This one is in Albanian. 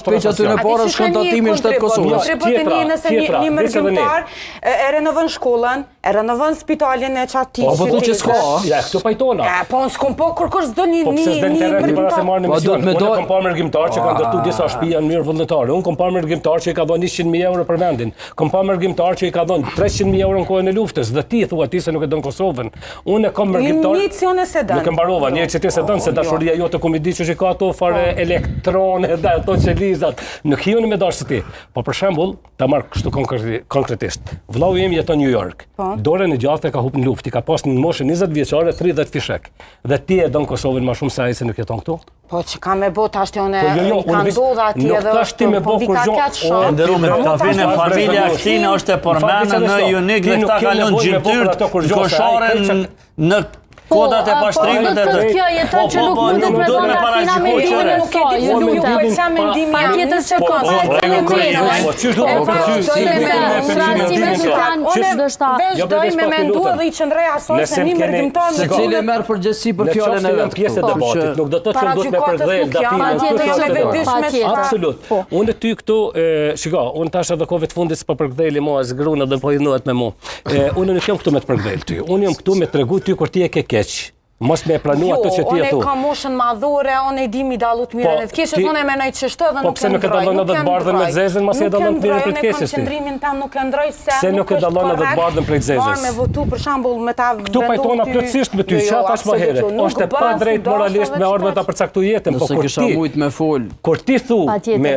Shpeq aty në parë shkontatimi është të Kosovës. Nëse një mërgjimtar e renovon shkollën, e renovon spitalin e qatë Po thu që s'ka. Ja, këtu pajtona. Po s'kom po kërkosh s'do një mërgjimtar. Unë kam parë mërgjimtar që kanë ndërtu disa shtëpi në mirë vullnetare. Unë kam parë mërgjimtar që i ka dhënë 100.000 euro për vendin. Kam parë mërgjimtar që i ka dhënë 300.000 euro në kohën e luftës. Dhe ti thua ti se nuk e don Kosovën. Unë kam mërgjimtar. Nuk e mbarova, një që ti se don se dashuria jote ku mi di që ka ato fare elektrone dhe ato qelizat. Nuk hiuni me dashur ti. Po për shembull, ta marr kështu konkretisht. Vllau im jeton në New York. Dorën e gjatë ka humbur në luftë, ka pas në moshën 20 vjeçare 30 fishek. Dhe ti e don Kosovën më shumë se ai se nuk jeton këtu? Po që ka me bot ashtë jone i ka ndodha ati edhe po vika kjatë shumë. Ndërume të kafinë, familja Aktina është e përmena në Junik dhe këta kalon gjimtyrët kosharen në kodat e pashtrimit e të... Kjo jeton që nuk mundet me dhona finamentime nuk e di se nuk e sa mendimi a tjetër se ka Veçdoj me mendu edhe i qëndrej asoj se një mërgjimtar se cili merr përgjegjësi për fjalën e vet. Pjesë e debatit, nuk do të thotë duhet me përkthejë dafinë. Absolut. Unë ty këtu, shiko, unë tash edhe kohëve të fundit s'po përkthejli mua as gruna dhe po hidhohet me mua. Unë nuk jam këtu me të përkthejl ty. Unë jam këtu me tregu ty kur ti e ke keq. Mos me pranu ato që ti e thu. Unë e ka moshën madhore, unë e di mi dalu të mirën e të keqës, unë e menoj që shtë dhe nuk e ndroj. Po pse nuk e dallon edhe të bardhën me të zezën, mos e dallon të mirën për të keqës ti. Qëndrimin tam nuk e ndroj se se nuk e dallon edhe të bardhën për të zezës. Marr me votu për shembull me ta vendos. Këtu pajtona plotësisht me ty, çfarë thash më herët. Është pa drejt moralisht me ardhmë ta përcaktoj jetën, po kur ti me fol. Kur ti thu me